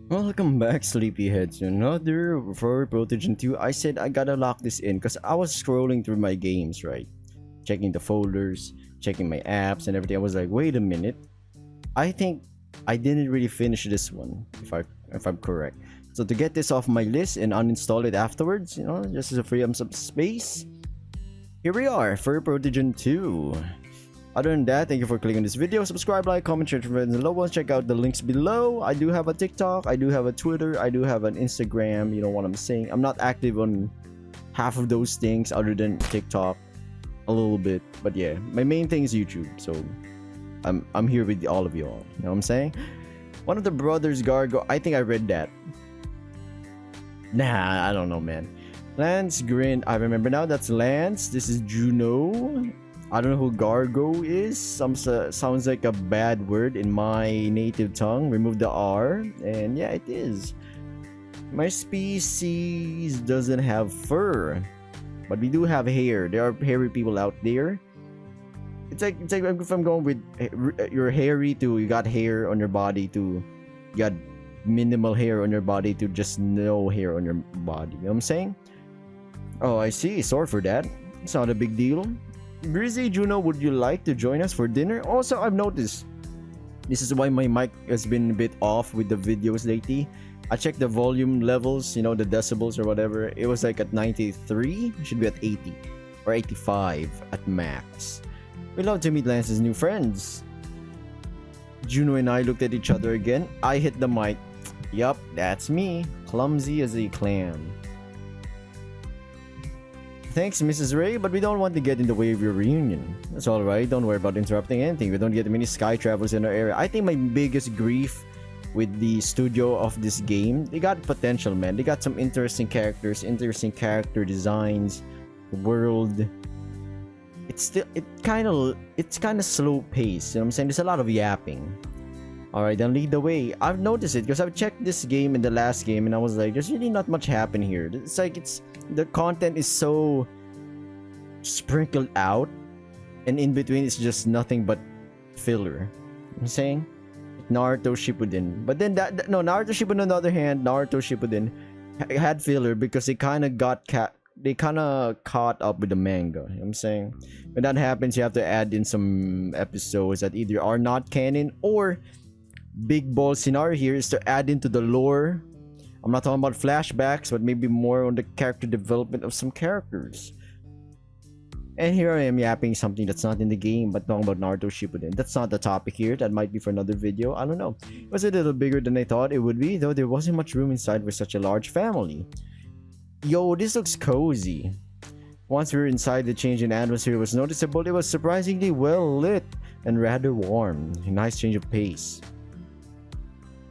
Welcome back, sleepyheads, to another Furry Protogen 2. I said I gotta lock this in because I was scrolling through my games, right? Checking the folders, checking my apps and everything. I was like, wait a minute. I think I didn't really finish this one, if I'm correct. So to get this off my list and uninstall it afterwards, just to free up some space, here we are, Furry Protogen 2. Other than that, thank you for clicking this video. Subscribe, like, comment, share to friends and loved ones. Check out the links below. I do have a TikTok, I do have a Twitter, I do have an Instagram. You know what I'm saying? I'm not active on half of those things other than TikTok a little bit. But yeah, my main thing is YouTube. So I'm here with all of y'all. You know what I'm saying? One of the brothers Gargo, I think I read that. Nah, I don't know, man. Lance Grin, I remember now. That's Lance. This is Juno. I don't know who Gargo is. Sounds like a bad word in my native tongue. Remove the R. And yeah, it is. My species doesn't have fur. But we do have hair. There are hairy people out there. It's like if I'm going with you're hairy to you got hair on your body to you got minimal hair on your body to just no hair on your body. You know what I'm saying? Oh, I see. Sorry for that. It's not a big deal. Grizzly Juno, would you like to join us for dinner? Also, I've noticed this is why my mic has been a bit off with the videos lately. I checked the volume levels, the decibels or whatever. It was like at 93. It should be at 80 or 85 at max. We love to meet Lance's new friends. Juno and I looked at each other again. I hit the mic. Yup, that's me. Clumsy as a clam. Thanks, Mrs. Ray, but we don't want to get in the way of your reunion. That's alright, don't worry about interrupting anything. We don't get many sky travelers in our area. I think my biggest grief with the studio of this game, they got potential, man. They got some interesting characters, interesting character designs, world. It's kind of slow paced, you know what I'm saying? There's a lot of yapping. Alright, then lead the way. I've noticed it because I've checked this game in the last game and I was like, there's really not much happen here. It's like the content is so sprinkled out and in between it's just nothing but filler. You know what I'm saying? Naruto Shippuden. But then Naruto Shippuden on the other hand, Naruto Shippuden had filler because they kind of caught up with the manga. You know what I'm saying? When that happens, you have to add in some episodes that either are not canon or big ball scenario here is to add into the lore. I'm not talking about flashbacks, but maybe more on the character development of some characters. And here I am yapping something that's not in the game, but talking about Naruto Shippuden. That's not the topic here. That might be for another video. I don't know. It was a little bigger than I thought it would be, though there wasn't much room inside for such a large family. Yo, this looks cozy. Once we were inside, the change in atmosphere was noticeable. It was surprisingly well lit and rather warm. A nice change of pace.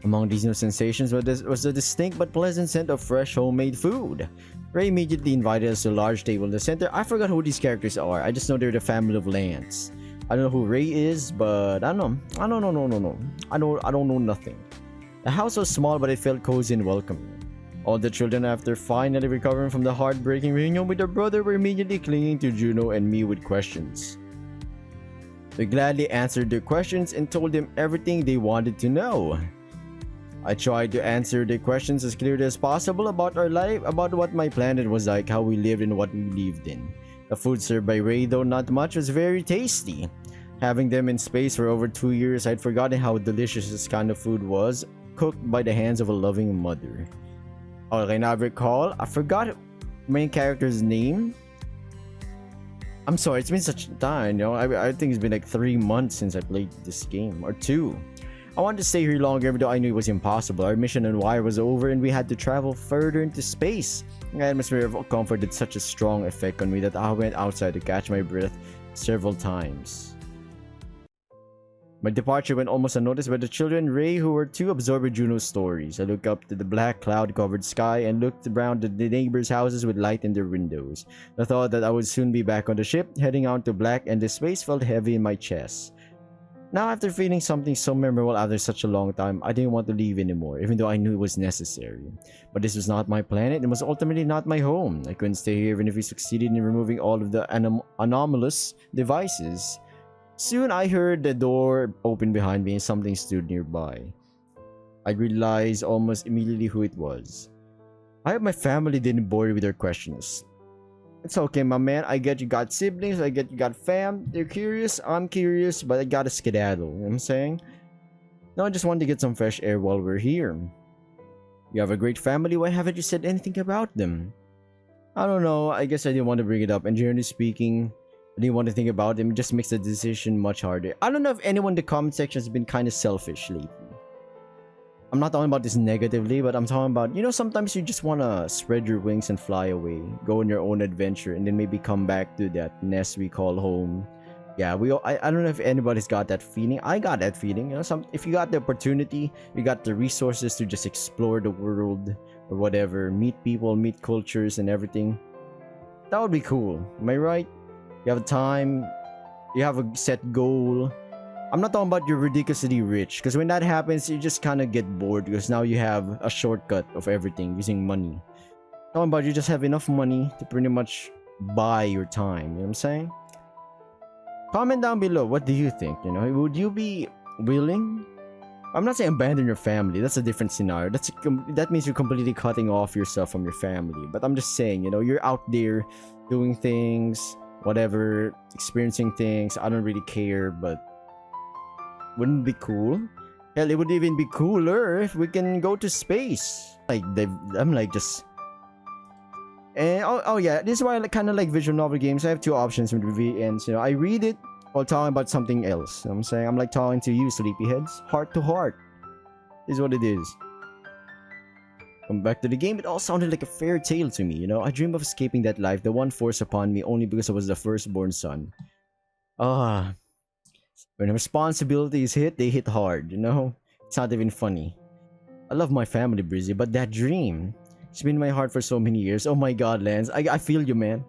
Among these new sensations was a distinct but pleasant scent of fresh homemade food. Ray immediately invited us to a large table in the center. I forgot who these characters are. I just know they're the family of Lance. I don't know who Ray is, but I don't know. I don't know nothing. The house was small, but it felt cozy and welcoming. All the children, after finally recovering from the heartbreaking reunion with their brother, were immediately clinging to Juno and me with questions. We gladly answered their questions and told them everything they wanted to know. I tried to answer their questions as clearly as possible about our life, about what my planet was like, how we lived and what we lived in. The food served by Ray, though not much, was very tasty. Having them in space for over 2 years, I'd forgotten how delicious this kind of food was, cooked by the hands of a loving mother. Okay, now I recall, I forgot main character's name. I'm sorry, it's been such time, I think it's been like 3 months since I played this game, or 2. I wanted to stay here longer even though I knew it was impossible. Our mission on Wire was over and we had to travel further into space. The atmosphere of comfort did such a strong effect on me that I went outside to catch my breath several times. My departure went almost unnoticed by the children, Ray, who were too absorbed with Juno's stories. I looked up to the black cloud-covered sky and looked around at the neighbors' houses with light in their windows. The thought that I would soon be back on the ship, heading out to black endless space, felt heavy in my chest. Now, after feeling something so memorable after such a long time, I didn't want to leave anymore, even though I knew it was necessary. But this was not my planet, and was ultimately not my home. I couldn't stay here even if we succeeded in removing all of the anomalous devices. Soon I heard the door open behind me and something stood nearby. I realized almost immediately who it was. I hope my family didn't bore you with their questions. It's okay, my man. I get you got siblings. I get you got fam. They're curious. I'm curious, but I gotta skedaddle. You know what I'm saying? No, I just wanted to get some fresh air while we're here. You have a great family. Why haven't you said anything about them? I don't know. I guess I didn't want to bring it up. And generally speaking, I didn't want to think about them. It just makes the decision much harder. I don't know if anyone in the comment section has been kind of selfish lately. I'm not talking about this negatively, but I'm talking about, you know, sometimes you just want to spread your wings and fly away, go on your own adventure, and then maybe come back to that nest we call home. Yeah, I don't know if anybody's got that feeling. I got that feeling. You know, if you got the opportunity, you got the resources to just explore the world or whatever, meet people, meet cultures and everything. That would be cool. Am I right? You have time, you have a set goal. I'm not talking about you're ridiculously rich, because when that happens, you just kind of get bored because now you have a shortcut of everything using money. Talking about you just have enough money to pretty much buy your time. You know what I'm saying? Comment down below. What do you think? You know, would you be willing? I'm not saying abandon your family. That's a different scenario. That means you're completely cutting off yourself from your family. But I'm just saying, you know, you're out there doing things, whatever, experiencing things. I don't really care, but wouldn't it be cool? Hell, it would even be cooler if we can go to space. I'm like just. And oh yeah, this is why I kind of like visual novel games. I have two options with VNs. You know, I read it while talking about something else. You know what I'm saying? I'm like talking to you, sleepyheads, heart to heart. Is what it is. Come back to the game. It all sounded like a fairy tale to me. You know, I dream of escaping that life, the one forced upon me only because I was the firstborn son. When responsibilities hit, they hit hard. You know, it's not even funny. I love my family, Brizzy, but that dream. It's been in my heart for so many years. Oh my god, Lance. I feel you, man.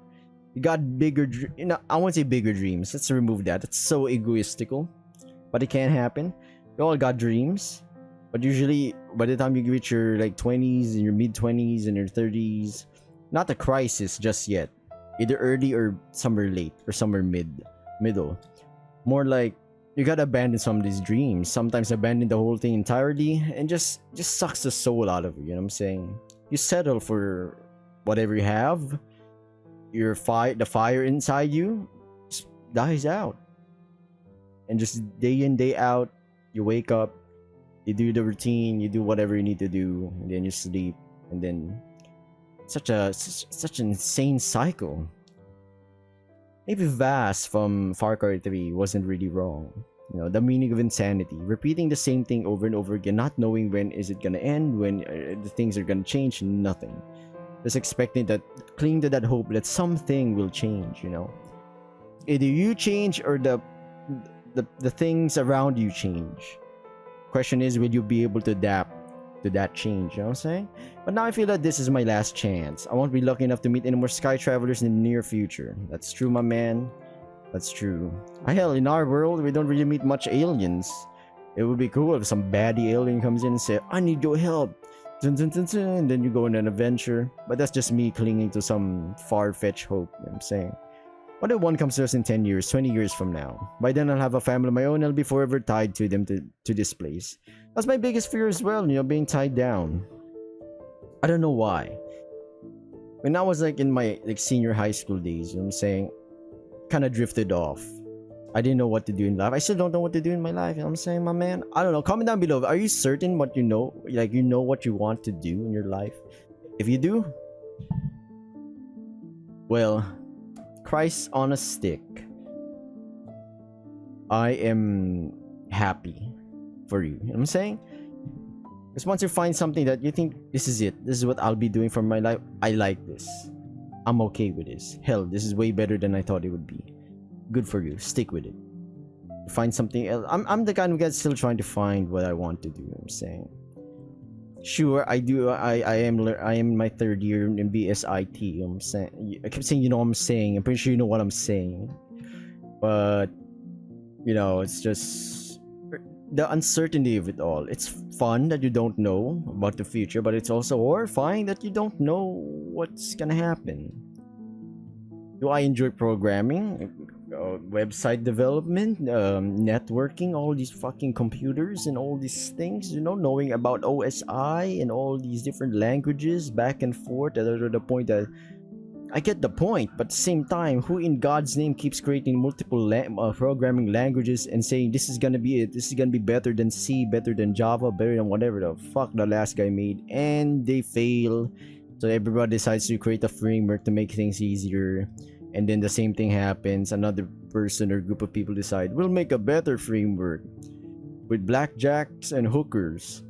You got bigger you know, I won't say bigger dreams. Let's remove that. That's so egoistical. But it can't happen. We all got dreams. But usually, by the time you reach your like 20s and your mid-20s and your 30s, not a crisis just yet. Either early or somewhere late or somewhere middle. More like you gotta abandon some of these dreams. Sometimes abandon the whole thing entirely and just sucks the soul out of you. You know what I'm saying? You settle for whatever you have. The fire inside you just dies out. And just day in, day out, you wake up, you do the routine, you do whatever you need to do, and then you sleep, and then such an insane cycle. Maybe Vass from Far Cry 3 wasn't really wrong. You know, the meaning of insanity, repeating the same thing over and over again, not knowing when is it gonna end, when the things are gonna change, nothing. Just expecting that, cling to that hope that something will change. You know, either you change or the things around you change. Question is, will you be able to adapt to that change? You know what I'm saying? But now I feel that this is my last chance. I won't be lucky enough to meet any more sky travelers in the near future. That's true, my man. That's true. Hell, in our world, we don't really meet much aliens. It would be cool if some baddie alien comes in and say, I need your help. Dun, dun, dun, dun, and then you go on an adventure. But that's just me clinging to some far-fetched hope. You know what I'm saying? What if one comes to us in 10 years, 20 years from now? By then, I'll have a family of my own. I'll be forever tied to them, to this place. That's my biggest fear as well, you know, being tied down. I don't know why. When I was like in my like senior high school days, you know what I'm saying? Kind of drifted off. I didn't know what to do in life. I still don't know what to do in my life. You know what I'm saying, my man? I don't know. Comment down below. Are you certain what you know? Like, you know what you want to do in your life? If you do, well, Christ on a stick. I am happy for you. You know what I'm saying? Because once you find something that you think, this is it. This is what I'll be doing for my life. I like this. I'm okay with this. Hell, this is way better than I thought it would be. Good for you. Stick with it. Find something else. I'm the kind of guy still trying to find what I want to do. You know what I'm saying? Sure, I do. I am in my third year in BSIT. You know what I'm saying? I kept saying, you know what I'm saying. I'm pretty sure you know what I'm saying. But, you know, it's just the uncertainty of it all. It's fun that you don't know about the future, but it's also horrifying that you don't know what's gonna happen. Do I enjoy programming? website development, networking, all these fucking computers and all these things, knowing about OSI and all these different languages back and forth, to the point that I get the point, but at the same time, who in God's name keeps creating multiple programming languages and saying this is gonna be it, this is gonna be better than C, better than Java, better than whatever the fuck the last guy made, and they fail. So everybody decides to create a framework to make things easier, and then the same thing happens. Another person or group of people decide we'll make a better framework with blackjacks and hookers,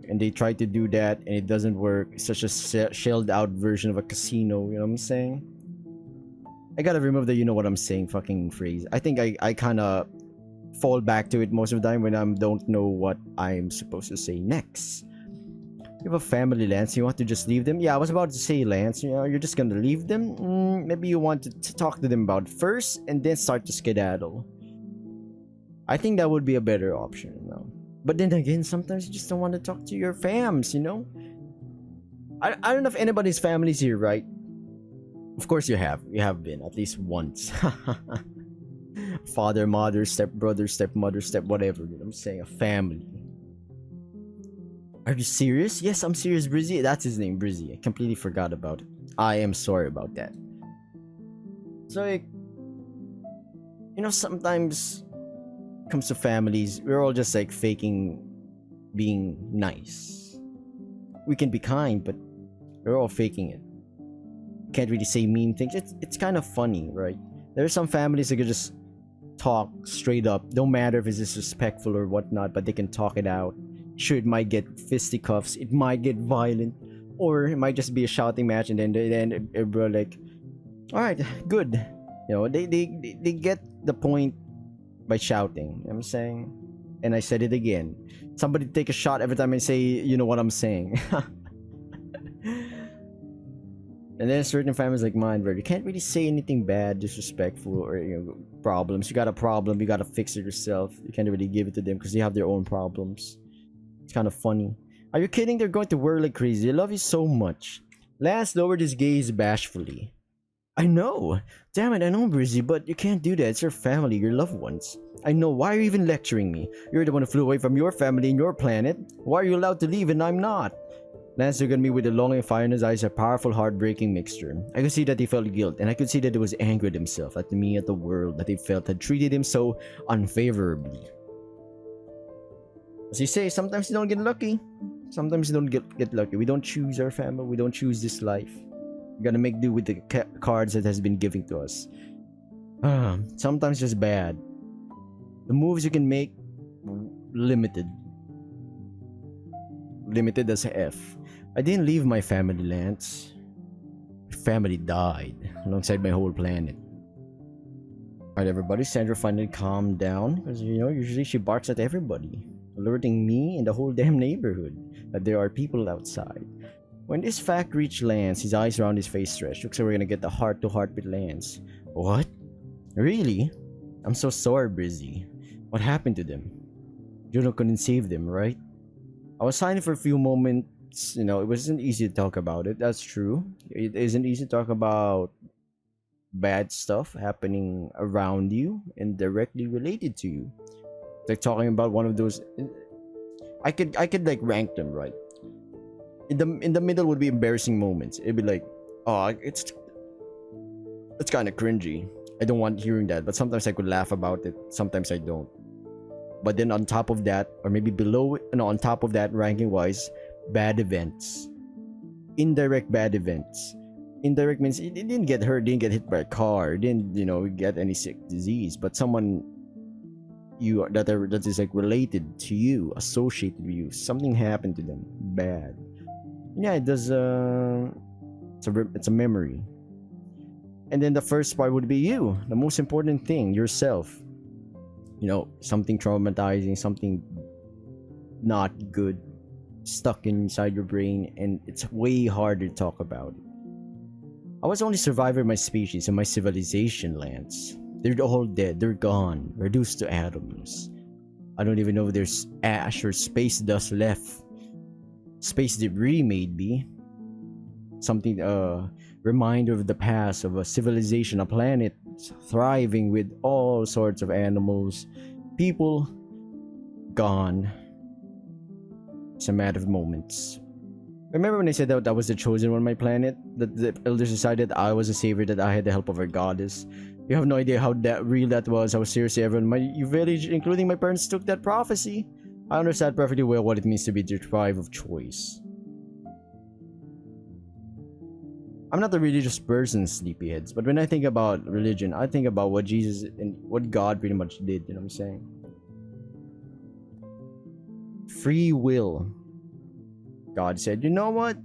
and they try to do that and it doesn't work. It's such a shelled out version of a casino, you know what I'm saying? I gotta remove the you know what I'm saying fucking phrase. I think I kind of fall back to it most of the time when I don't know what I'm supposed to say next. You have a family, Lance. You want to just leave them? Yeah, I was about to say, Lance, you're just gonna leave them? Maybe you want to talk to them about it first and then start to skedaddle. I think that would be a better option, But then again, sometimes you just don't want to talk to your fams, I don't know if anybody's family's here, right? Of course you have. You have been, at least once. Father, mother, step brother, stepmother, step whatever. I'm saying a family. Are you serious? Yes, I'm serious, Brizzy. That's his name, Brizzy. I completely forgot about it. I am sorry about that. So, sometimes it comes to families, we're all just like faking being nice. We can be kind, but we're all faking it. Can't really say mean things. It's kind of funny, right? There are some families that can just talk straight up. Don't matter if it's disrespectful or whatnot, but they can talk it out. Sure, it might get fisticuffs, it might get violent, or it might just be a shouting match, and then everybody like, all right, good. They get the point by shouting. You know what I'm saying? And I said it again. Somebody take a shot every time I say, you know what I'm saying. And then certain families like mine where you can't really say anything bad, disrespectful, or problems. You got a problem, you gotta fix it yourself. You can't really give it to them because they have their own problems. It's kind of funny. Are you kidding? They're going to work like crazy. They love you so much. Lance lowered his gaze bashfully. I know. Damn it, I know, Brizzy, but you can't do that. It's your family, your loved ones. I know. Why are you even lecturing me? You're the one who flew away from your family and your planet. Why are you allowed to leave and I'm not? Lance looked at me with a longing fire in his eyes, a powerful, heartbreaking mixture. I could see that he felt guilt, and I could see that he was angry at himself, at me, at the world, that he felt had treated him so unfavorably. As you say, sometimes you don't get lucky. Sometimes you don't get lucky. We don't choose our family. We don't choose this life. We gotta make do with the cards that has been given to us. Sometimes just bad. The moves you can make, limited. Limited as F. I didn't leave my family, Lance. My family died alongside my whole planet. Alright, everybody. Sandra finally calmed down because usually she barks at everybody, alerting me and the whole damn neighborhood that there are people outside. When this fact reached Lance, his eyes around his face stretched. Looks like we're gonna get the heart-to-heart with Lance. What? Really? I'm so sorry, Brizzy. What happened to them? Juno couldn't save them, right? I was silent for a few moments. It wasn't easy to talk about it. That's true. It isn't easy to talk about bad stuff happening around you and directly related to you. It's like talking about one of those. I could like rank them, right? In the middle would be embarrassing moments. It'd be like, oh, it's kind of cringy. I don't want hearing that, but sometimes I could laugh about it. Sometimes I don't. But then on top of that, or maybe below it, on top of that, ranking wise, bad events, indirect bad events. Indirect means it didn't get hurt, didn't get hit by a car, didn't get any sick disease, but someone that is like related to you, associated with you, something happened to them bad. Yeah, it does. It's a memory. And then the first part would be you, the most important thing, yourself. Something traumatizing, something not good, stuck inside your brain, and it's way harder to talk about it. I was the only survivor of my species and my civilization, Lance. They're all dead, they're gone, reduced to atoms. I don't even know if there's ash or space dust left. Space debris, maybe. Something, reminder of the past, of a civilization, a planet things, thriving with all sorts of animals, people gone. It's a matter of moments. Remember when I said that I was the chosen one on my planet? That the elders decided I was a savior, that I had the help of our goddess. You have no idea how that real that was, how seriously everyone in my village, including my parents, took that prophecy. I understand perfectly well what it means to be deprived of choice. I'm not a religious person, sleepyheads, but when I think about religion, I think about what Jesus and what God pretty much did, you know what I'm saying? Free will. God said, you know what?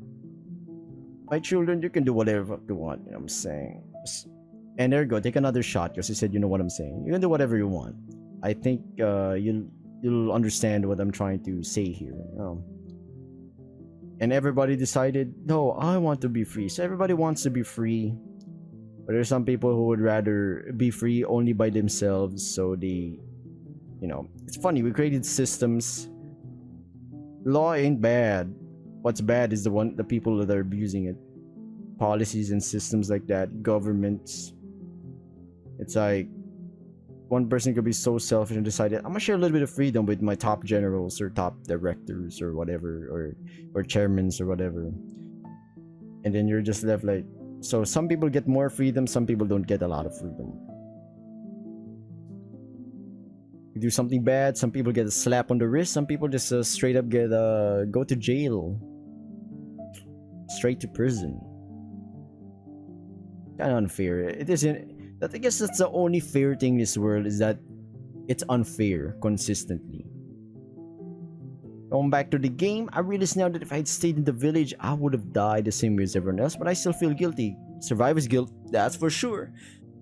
My children, you can do whatever you want, you know what I'm saying? And there you go, take another shot, because he said, you know what I'm saying? You can do whatever you want. I think you'll understand what I'm trying to say here. And everybody decided, no, I want to be free. So everybody wants to be free. But there's some people who would rather be free only by themselves. So they, it's funny, we created systems. Law ain't bad. What's bad is the people that are abusing it. Policies and systems like that, governments. It's like one person could be so selfish and decided, I'm gonna share a little bit of freedom with my top generals or top directors or whatever, or chairmans or whatever. And then you're just left like, so some people get more freedom, some people don't get a lot of freedom. You do something bad, some people get a slap on the wrist, some people just straight up get go to jail, straight to prison. Kind of unfair. It isn't. I guess that's the only fair thing in this world, is that it's unfair consistently. Going back to the game, I realize now that if I had stayed in the village, I would have died the same way as everyone else, but I still feel guilty. Survivor's guilt, that's for sure.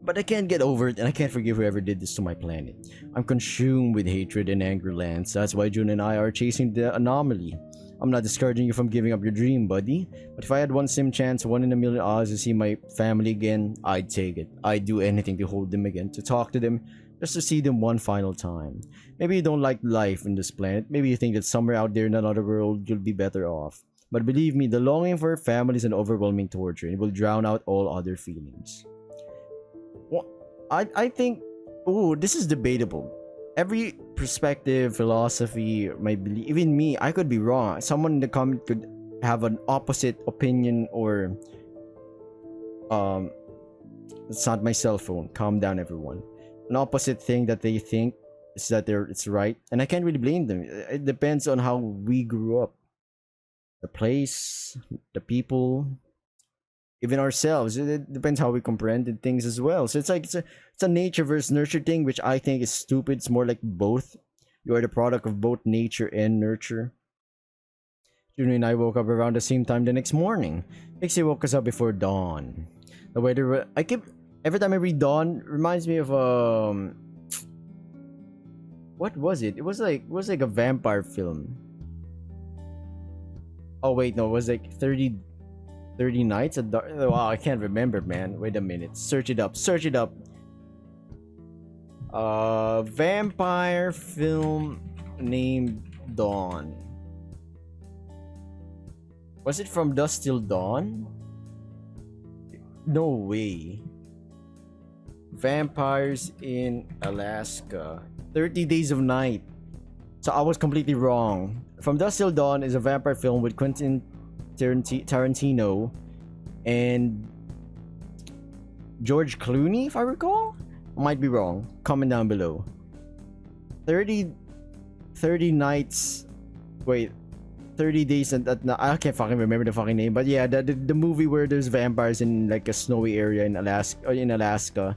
But I can't get over it, and I can't forgive whoever did this to my planet. I'm consumed with hatred and anger, Lance. That's why June and I are chasing the anomaly. I'm not discouraging you from giving up your dream, buddy. But if I had one sim chance, 1 in a million odds to see my family again, I'd take it. I'd do anything to hold them again, to talk to them, just to see them one final time. Maybe you don't like life in this planet. Maybe you think that somewhere out there in another world, you'll be better off. But believe me, the longing for family is an overwhelming torture, and it will drown out all other feelings. Well, I think, this is debatable. Every perspective, philosophy, my belief, even me, I could be wrong. Someone in the comment could have an opposite opinion, or it's not my cell phone. Calm down, everyone. An opposite thing that they think is that it's right, and I can't really blame them. It depends on how we grew up, the place, the people, even ourselves. It depends how we comprehended things as well. So it's like it's a nature versus nurture thing, which I think is stupid. It's more like both. You are the product of both nature and nurture. Junie and I woke up around the same time the next morning. Pixie woke us up before dawn. The weather, every time I read dawn, reminds me of what was it? It was like a vampire film. Oh wait, no, it was like 30 Nights of Dark. Wow, I can't remember, man. Wait a minute. Search it up. Vampire film named Dawn. Was it From Dusk Till Dawn? No way. Vampires in Alaska. 30 Days of Night. So I was completely wrong. From Dusk Till Dawn is a vampire film with Quentin Tarantino and George Clooney, if I recall. I might be wrong. Comment down below. 30 nights. Wait, 30 days and I can't fucking remember the fucking name. But yeah, the movie where there's vampires in like a snowy area in Alaska,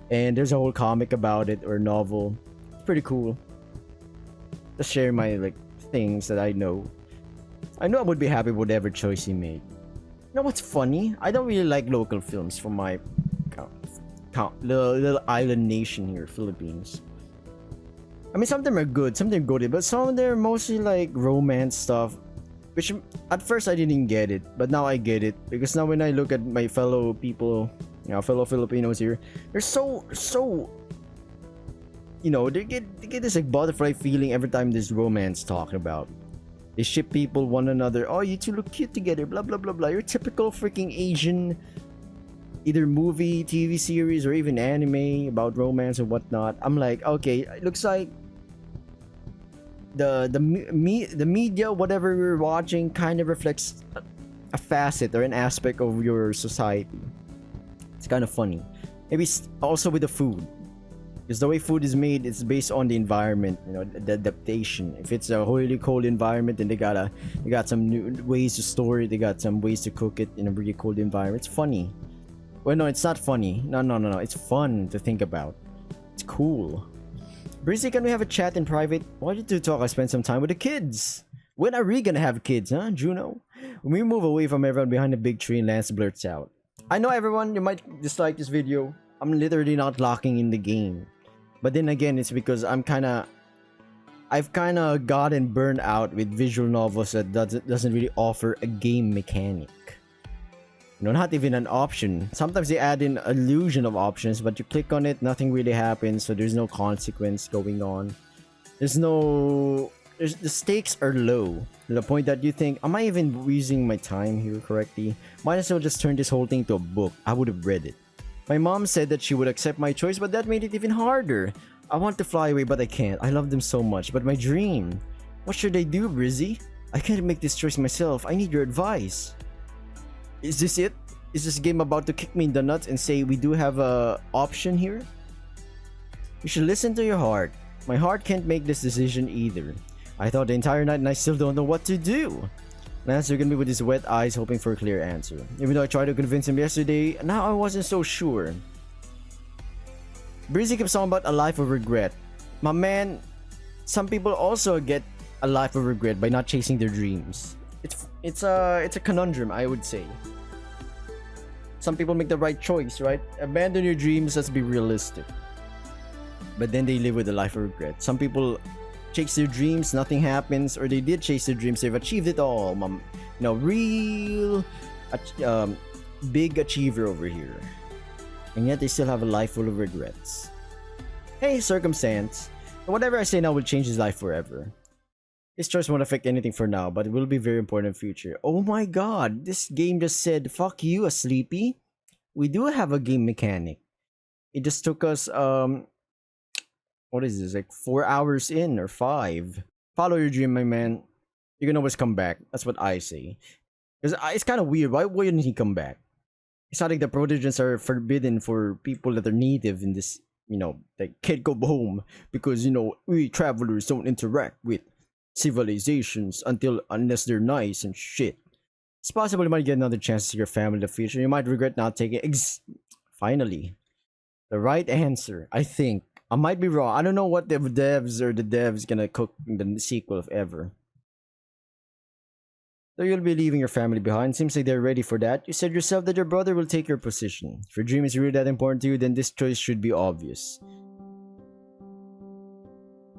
and there's a whole comic about it, or novel. It's pretty cool. Just share my things that I know. I know I would be happy with whatever choice he made. You know what's funny? I don't really like local films from my little island nation here, Philippines. I mean, some of them are good, but some of them are mostly like romance stuff, which at first I didn't get it, but now I get it, because now when I look at my fellow people, fellow Filipinos here, they're so they get this like butterfly feeling every time there's romance talked about. They ship people one another. Oh, you two look cute together. Blah blah blah blah. You're typical freaking Asian either movie, TV series, or even anime about romance or whatnot, I'm like, okay, it looks like the media, whatever we're watching, kind of reflects a facet or an aspect of your society. It's kind of funny. Maybe also with the food, because the way food is made, it's based on the environment, you know, the adaptation. If it's a really cold environment, then they got some new ways to store it. They got some ways to cook it in a really cold environment. It's funny. Well, no, it's not funny. No. It's fun to think about. It's cool. Breezy, can we have a chat in private? Why did you talk? I spent some time with the kids. When are we gonna have kids, huh, Juno? When we move away from everyone behind a big tree, and Lance blurts out, I know everyone, you might dislike this video. I'm literally not locking in the game. But then again, it's because I've kinda gotten burned out with visual novels that doesn't really offer a game mechanic. You know, not even an option. Sometimes they add in illusion of options, but you click on it, nothing really happens, so there's no consequence going on. The stakes are low to the point that you think, am I even using my time here correctly? Might as well just turn this whole thing to a book. I would have read it. My mom said that she would accept my choice, but that made it even harder. I want to fly away, but I can't. I love them so much, but my dream. What should I do, Brizzy? I can't make this choice myself. I need your advice. Is this it? Is this game about to kick me in the nuts and say we do have a option here? You should listen to your heart. My heart can't make this decision either. I thought the entire night and I still don't know what to do. Lance looked at me with his wet eyes, hoping for a clear answer. Even though I tried to convince him yesterday, now I wasn't so sure. Breezy keeps talking about a life of regret. My man, some people also get a life of regret by not chasing their dreams. It's a conundrum, I would say. Some people make the right choice, right? Abandon your dreams, let's be realistic. But then they live with a life of regret. Some people chase their dreams, nothing happens, or they did chase their dreams, they've achieved it all. You know, real big achiever over here. And yet they still have a life full of regrets. Hey, circumstance. Whatever I say now will change his life forever. His choice won't affect anything for now, but it will be very important in the future. Oh my god, this game just said, fuck you, a sleepy. We do have a game mechanic. It just took us, what is this, like 4 hours in or 5. Follow your dream, my man. You can always come back. That's what I say. Because it's kind of weird. Why wouldn't he come back? It's not like the Protogens are forbidden for people that are native in this, you know, they can't go home because, you know, we travelers don't interact with civilizations unless they're nice and shit. It's possible you might get another chance to see your family in the future. You might regret not taking finally, the right answer, I think. I might be wrong. I don't know what the devs gonna cook in the sequel if ever. So you'll be leaving your family behind. Seems like they're ready for that. You said yourself that your brother will take your position. If your dream is really that important to you, then this choice should be obvious.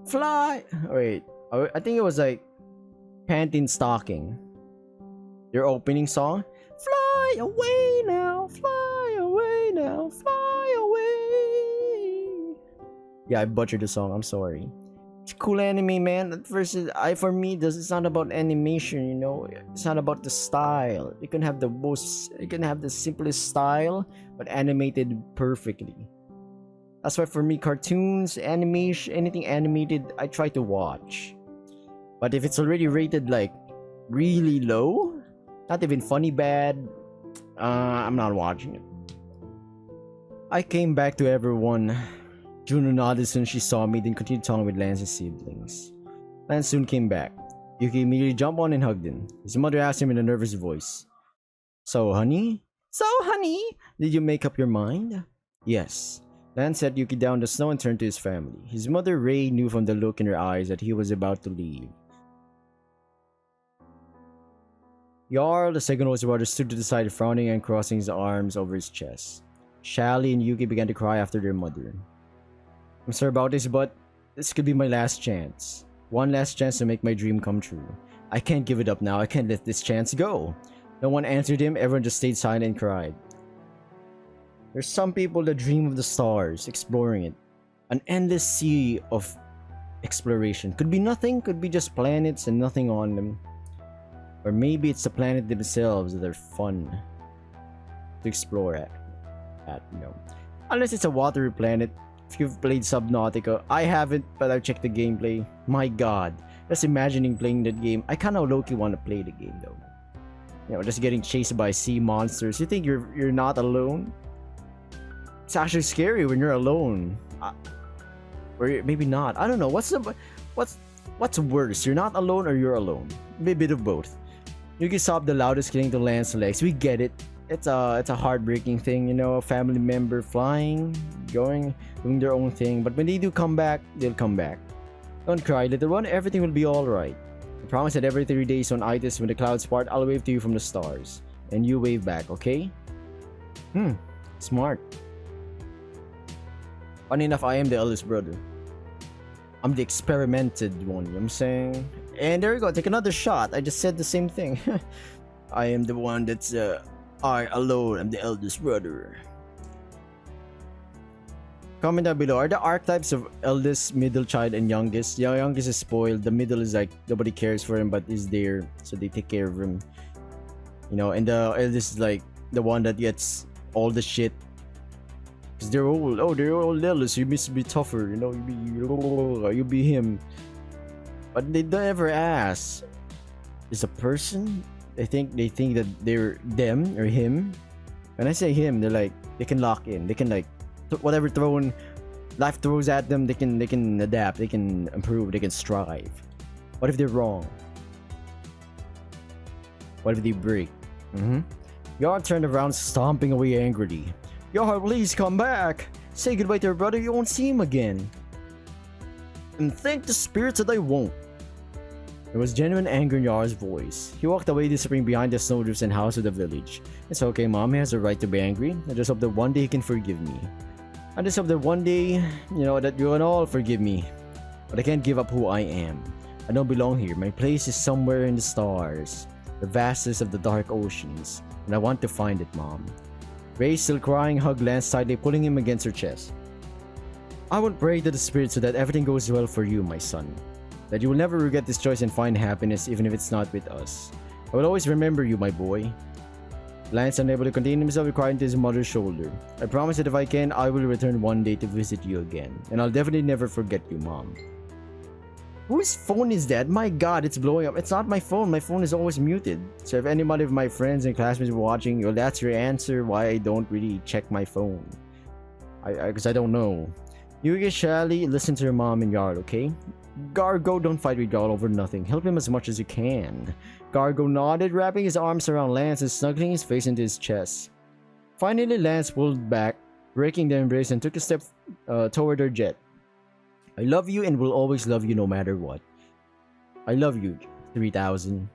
Fly! Wait, I think it was like Pantin Stocking. Your opening song? Fly away now, fly away now, fly away. Yeah, I butchered the song, I'm sorry. It's a cool anime, man. At first, for me, it's not about animation, you know. It's not about the style. You can have the simplest style, but animated perfectly. That's why for me, cartoons, animation, anything animated, I try to watch. But if it's already rated like really low, not even funny bad, I'm not watching it. I came back to everyone. Juno nodded as soon as she saw me, then continued talking with Lance's siblings. Lance soon came back. Yuki immediately jumped on and hugged him. His mother asked him in a nervous voice, So, honey, did you make up your mind? Yes. Lance set Yuki down in the snow and turned to his family. His mother, Ray, knew from the look in her eyes that he was about to leave. Jarl, the second oldest brother, stood to the side, frowning and crossing his arms over his chest. Shally and Yuki began to cry after their mother. I'm sorry about this, but this could be my last chance. One last chance to make my dream come true. I can't give it up now. I can't let this chance go. No one answered him. Everyone just stayed silent and cried. There's some people that dream of the stars, exploring it. An endless sea of exploration. Could be nothing, could be just planets and nothing on them. Or maybe it's the planet themselves that are fun to explore at. that, you know. Unless it's a watery planet. If you've played Subnautica, I haven't, but I've checked the gameplay. My god. Just imagining playing that game. I kinda low-key want to play the game though. You know, just getting chased by sea monsters. You think you're not alone? It's actually scary when you're alone. Or maybe not. I don't know. What's worse? You're not alone or you're alone? Maybe a bit of both. Yuki sobbed the loudest, clinging to Lance's legs. We get it. It's a heartbreaking thing, you know, a family member flying, doing their own thing. But when they do come back, they'll come back. Don't cry, little one. Everything will be all right. I promise that every 3 days on Itis, when the clouds part, I'll wave to you from the stars, and you wave back, okay? Smart. Funny enough, I am the eldest brother. I'm the experimented one, you know what I'm saying? And there you go, take another shot. I just said the same thing. I am the one that's, I alone am the eldest brother. Comment down below, are the archetypes of eldest, middle child, and youngest? The youngest is spoiled, the middle is like, nobody cares for him but is there, so they take care of him. You know, and the eldest is like, the one that gets all the shit. Because they're old. Oh, they're all eldest. You must be tougher. You know, you be him. But they don't ever ask. Is a person? They think that they're them or him. When I say him, they're like they can lock in. They can like whatever life throws at them. They can adapt. They can improve. They can strive. What if they're wrong? What if they break? Yar turned around, stomping away angrily. Yar, please come back. Say goodbye to your brother. You won't see him again. And thank the spirits that I won't. There was genuine anger in Yar's voice. He walked away, disappearing behind the snowdrifts and house of the village. It's okay, Mom. He has a right to be angry. I just hope that one day he can forgive me. I just hope that one day, you know, that you can all forgive me. But I can't give up who I am. I don't belong here. My place is somewhere in the stars. The vastness of the dark oceans. And I want to find it, Mom. Ray, still crying, hugged Lance tightly, pulling him against her chest. I will pray to the spirits so that everything goes well for you, my son. That you will never regret this choice and find happiness even if it's not with us. I will always remember you, my boy. Lance, unable to contain himself, cried into his mother's shoulder. I promise that if I can, I will return one day to visit you again. And I'll definitely never forget you, Mom. Whose phone is that? My god, it's blowing up. It's not my phone. My phone is always muted. So if anybody of my friends and classmates were watching, well, that's your answer why I don't really check my phone. Because I don't know. You get Shally, listen to your mom and Yard, okay? Gargo, don't fight with Yard over nothing. Help him as much as you can. Gargo nodded, wrapping his arms around Lance and snuggling his face into his chest. Finally, Lance pulled back, breaking the embrace, and took a step toward her jet. I love you and will always love you no matter what. I love you, 3000.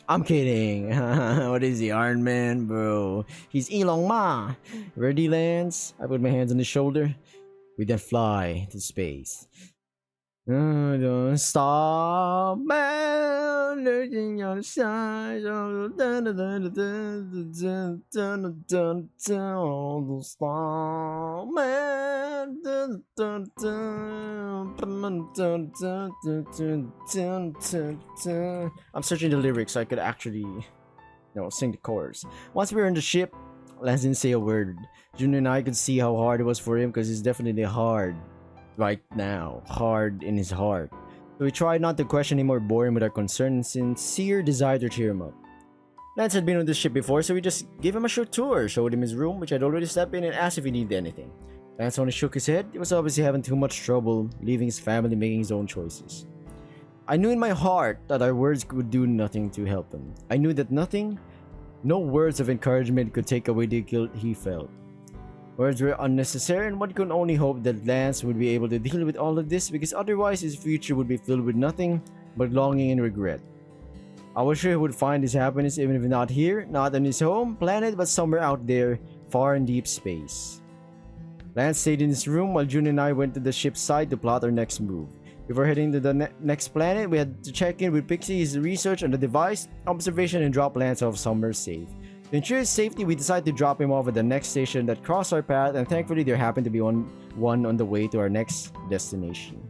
I'm kidding. What is he, Iron Man, bro? He's Elon Ma. Ready, Lance? I put my hands on his shoulder. We then fly to space. Don't stop, man. Looking on the side. Don't stop, man. I'm searching the lyrics so I could actually, sing the chorus. Once we were in the ship, Lance didn't say a word. Junior and I could see how hard it was for him because it's definitely hard. Right now, hard in his heart. So we tried not to question him or bore him with our concern and sincere desire to cheer him up. Lance had been on this ship before, so we just gave him a short tour, showed him his room, which I'd already stepped in, and asked if he needed anything. Lance only shook his head. He was obviously having too much trouble, leaving his family making his own choices. I knew in my heart that our words would do nothing to help him. I knew that no words of encouragement could take away the guilt he felt. Words were unnecessary, and one could only hope that Lance would be able to deal with all of this, because otherwise his future would be filled with nothing but longing and regret. I was sure he would find his happiness even if not here, not on his home planet, but somewhere out there, far in deep space. Lance stayed in his room while June and I went to the ship's side to plot our next move. Before heading to the next planet, we had to check in with Pixie's research on the device, observation, and drop Lance off somewhere safe. To ensure his safety, we decided to drop him off at the next station that crossed our path, and thankfully there happened to be one on the way to our next destination.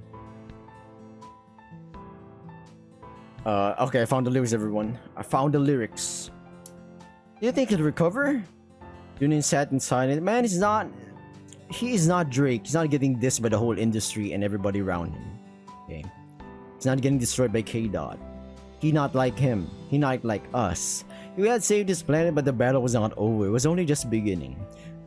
Okay, I found the lyrics, everyone. I found the lyrics. Do you think he'll recover? Junin sat in silence. Man, he is not Drake. He's not getting dissed by the whole industry and everybody around him. Okay. He's not getting destroyed by K-Dot. He not like him. He not like us. We had saved this planet, but the battle was not over. It was only just beginning.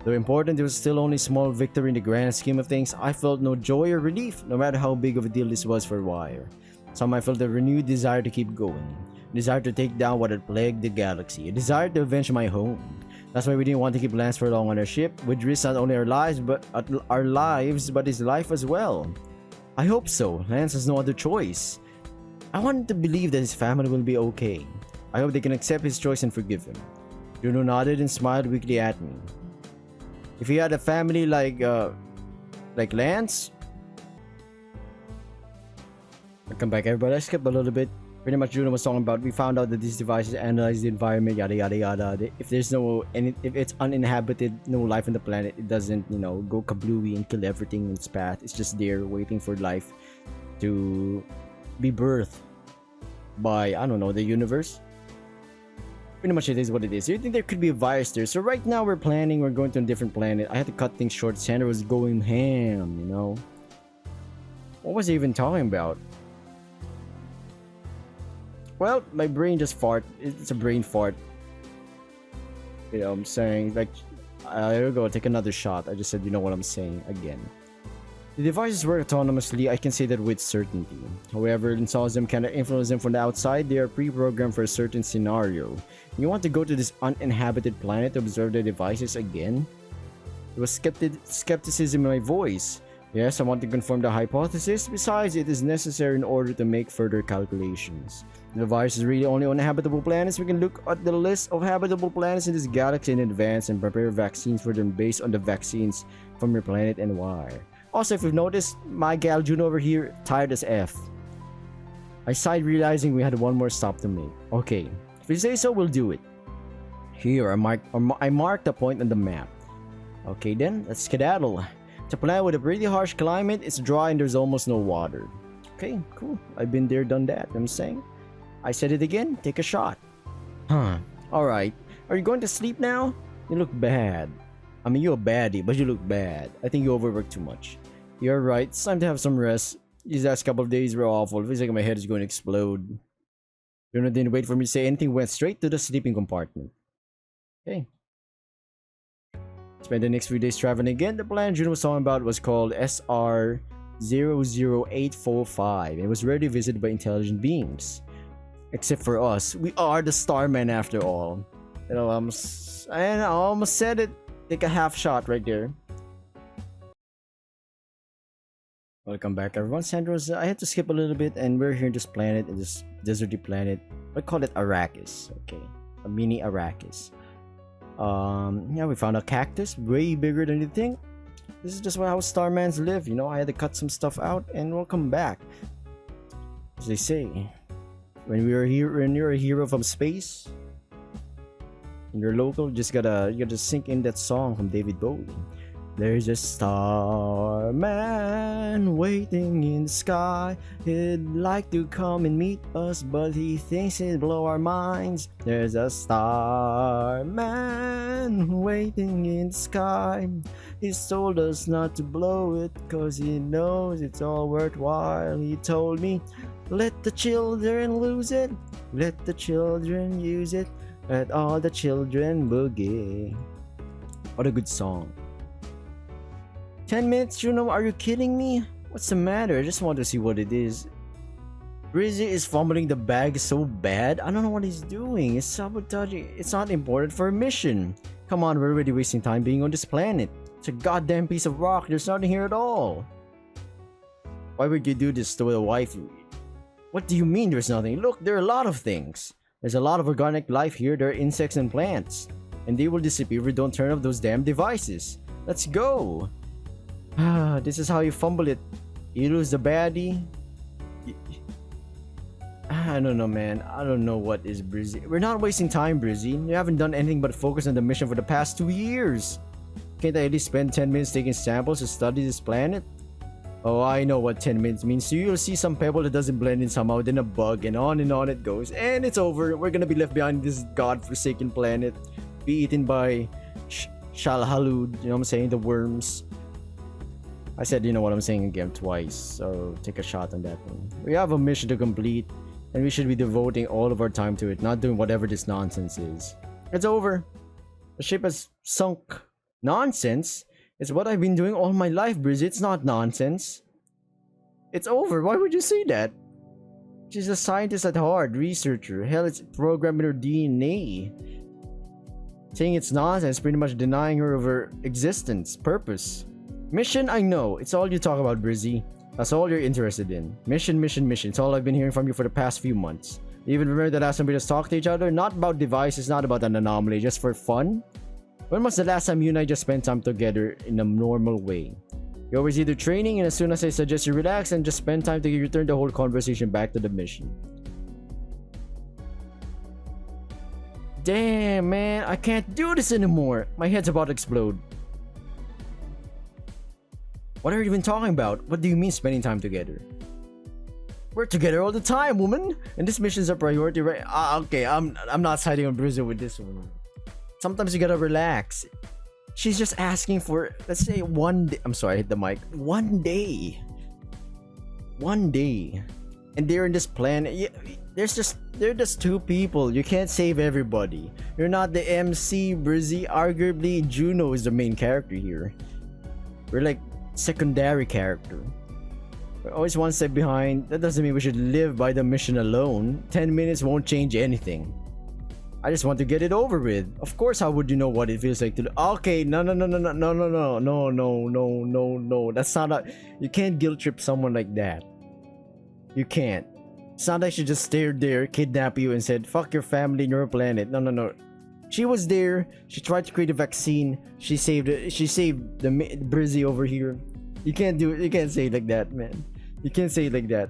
Though important, it was still only a small victory in the grand scheme of things. I felt no joy or relief, no matter how big of a deal this was for Wire. Some I felt a renewed desire to keep going. A desire to take down what had plagued the galaxy. A desire to avenge my home. That's why we didn't want to keep Lance for long on our ship, which risks not only our lives, but his life as well. I hope so. Lance has no other choice. I wanted to believe that his family will be okay. I hope they can accept his choice and forgive him. Juno nodded and smiled weakly at me. If he had a family like Lance, welcome back everybody. I skipped a little bit. Pretty much Juno was talking about, we found out that these devices analyze the environment, yada yada yada. If there's if it's uninhabited, no life on the planet, it doesn't, go kablooey and kill everything in its path. It's just there waiting for life to be birthed by, I don't know, the universe. Pretty much it is what it is. You think there could be a virus there. So right now we're going to a different planet. I had to cut things short. Sandra was going ham, What was he even talking about? Well, my brain just fart. It's a brain fart. I'm saying, like, here we go, take another shot. I just said, you know what I'm saying again. The devices work autonomously, I can say that with certainty. However, installs them cannot influence them from the outside. They are pre-programmed for a certain scenario. You want to go to this uninhabited planet to observe the devices again? There was skepticism in my voice. Yes, I want to confirm the hypothesis. Besides, it is necessary in order to make further calculations. The virus is really only on habitable planets. We can look at the list of habitable planets in this galaxy in advance and prepare vaccines for them based on the vaccines from your planet and wire. Also, if you've noticed, my gal Juno over here, tired as F. I sighed, realizing we had one more stop to make. Okay, if you say so, we'll do it. Here, I marked a point on the map. Okay then, let's skedaddle. It's a planet with a pretty harsh climate, it's dry and there's almost no water. Okay, cool. I've been there, done that, I'm saying. I said it again, take a shot. Huh, alright. Are you going to sleep now? You look bad. I mean, you're a baddie, but you look bad. I think you overworked too much. You're right, it's time to have some rest. These last couple of days were awful. It feels like my head is going to explode. Juno didn't wait for me to say anything, went straight to the sleeping compartment. Okay. Spent the next few days traveling again. The planet Juno was talking about was called SR00845 and it was rarely visited by intelligent beings. Except for us. We are the Starmen after all. I almost said it. Take a half shot right there. Welcome back everyone. Sandro's, I had to skip a little bit and we're here in this planet, in this deserty planet. I call it Arrakis. Okay. A mini Arrakis. Yeah, we found a cactus way bigger than you think. This is just how Starmans live, I had to cut some stuff out and welcome back. As they say, when you're a hero from space, and you're local, you gotta sink in that song from David Bowie. There's a starman waiting in the sky. He'd like to come and meet us, but he thinks he'd blow our minds. There's a starman waiting in the sky. He's told us not to blow it, cause he knows it's all worthwhile. He told me, let the children lose it, let the children use it, let all the children boogie. What a good song. 10 minutes, Juno? Are you kidding me? What's the matter? I just want to see what it is. Brizzy is fumbling the bag so bad. I don't know what he's doing. It's sabotaging. It's not important for a mission. Come on, we're already wasting time being on this planet. It's a goddamn piece of rock. There's nothing here at all. Why would you do this to a wife? What do you mean there's nothing? Look, there are a lot of things. There's a lot of organic life here. There are insects and plants. And they will disappear if we don't turn off those damn devices. Let's go. This is how you fumble it. You lose the baddie. I don't know, man. I don't know what is Brizzy. We're not wasting time, Brizzy. You haven't done anything but focus on the mission for the past 2 years. Can't I at least spend 10 minutes taking samples to study this planet? Oh, I know what 10 minutes means. So you'll see some pebble that doesn't blend in somehow, then a bug, and on it goes. And it's over. We're gonna be left behind this godforsaken planet. Be eaten by Shalhalud, you know what I'm saying? The worms. I said, you know what I'm saying again twice, so take a shot on that one. We have a mission to complete, and we should be devoting all of our time to it, not doing whatever this nonsense is. It's over. The ship has sunk. Nonsense? It's what I've been doing all my life, Brizzy. It's not nonsense. It's over. Why would you say that? She's a scientist at heart, researcher. Hell, it's programmed in her DNA. Saying it's nonsense, pretty much denying her of her existence, purpose. Mission, I know. It's all you talk about, Brizzy. That's all you're interested in. Mission, mission, mission. It's all I've been hearing from you for the past few months. You even remember the last time we just talked to each other? Not about devices, not about an anomaly, just for fun? When was the last time you and I just spent time together in a normal way? You're always either training, and as soon as I suggest you relax and just spend time together, you turn the whole conversation back to the mission. Damn, man. I can't do this anymore. My head's about to explode. What are you even talking about? What do you mean spending time together? We're together all the time, woman. And this mission's a priority, right? Okay, I'm not siding on Brizzy with this one. Sometimes you gotta relax. She's just asking for, let's say, one day. I'm sorry, I hit the mic. One day. One day. And they're in this planet. They're just two people. You can't save everybody. You're not the MC, Brizzy. Arguably, Juno is the main character here. We're like secondary character. We're always one step behind. That doesn't mean we should live by the mission alone. 10 minutes won't change anything. I just want to get it over with. Of course, how would you know what it feels like to... Okay, no. That's not a... You can't guilt trip someone like that. You can't. It's not like she just stayed there, kidnapped you, and said, fuck your family and your planet. No. She was there. She tried to create a vaccine. She saved the Brizzy over here. You can't do it. You can't say it like that, man. You can't say it like that.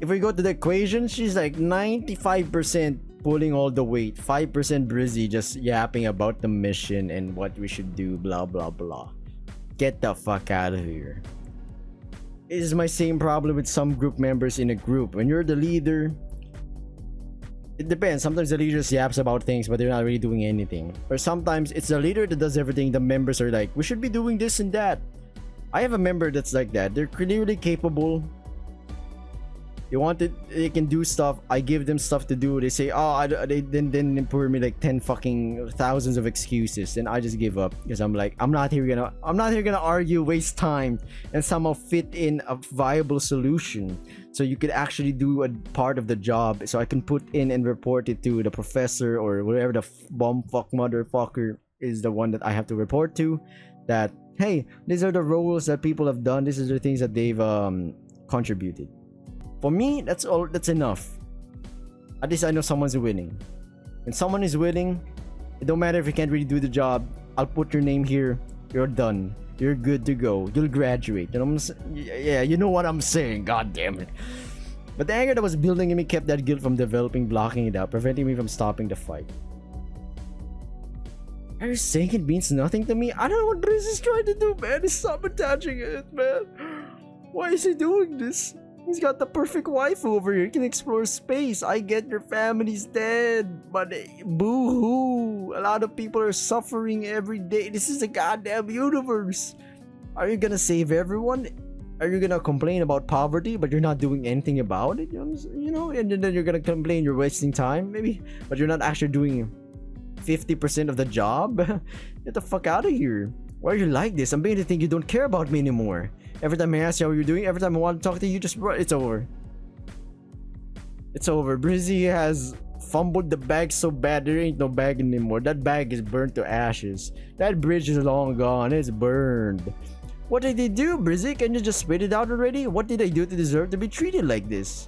If we go to the equation, she's like 95% pulling all the weight. 5% Brizzy just yapping about the mission and what we should do, blah blah blah. Get the fuck out of here. This is my same problem with some group members in a group. When you're the leader, it depends. Sometimes the leader just yaps about things, but they're not really doing anything. Or sometimes it's the leader that does everything. The members are like, we should be doing this and that. I have a member that's like that. They're clearly capable. They want it, they can do stuff. I give them stuff to do. They say, oh, they then pour me like 10 fucking thousands of excuses, and I just give up because I'm like, I'm not here gonna argue, waste time, and somehow fit in a viable solution so you could actually do a part of the job. So I can put in and report it to the professor or whatever the bomb fuck motherfucker is, the one that I have to report to. That hey, these are the roles that people have done. These are the things that they've contributed. For me, that's all. That's enough. At least I know someone's winning. When someone is winning, it don't matter if you can't really do the job. I'll put your name here. You're done. You're good to go. You'll graduate. You know what I'm saying? Yeah, you know what I'm saying. God damn it. But the anger that was building in me kept that guilt from developing, blocking it out, preventing me from stopping the fight. Are you saying it means nothing to me? I don't know what Briz is trying to do, man. He's sabotaging it, man. Why is he doing this? He's got the perfect wife over here. He can explore space. I get your family's dead, but boo-hoo. A lot of people are suffering every day. This is a goddamn universe. Are you gonna save everyone? Are you gonna complain about poverty, but you're not doing anything about it? You know, and then you're gonna complain you're wasting time, maybe, but you're not actually doing 50% of the job? Get the fuck out of here. Why are you like this? I'm beginning to think you don't care about me anymore. Every time I ask you how you're doing, every time I want to talk to you, it's over. It's over. Brizzy has fumbled the bag so bad, there ain't no bag anymore. That bag is burnt to ashes. That bridge is long gone. It's burned. What did they do, Brizzy? Can you just spit it out already? What did I do to deserve to be treated like this?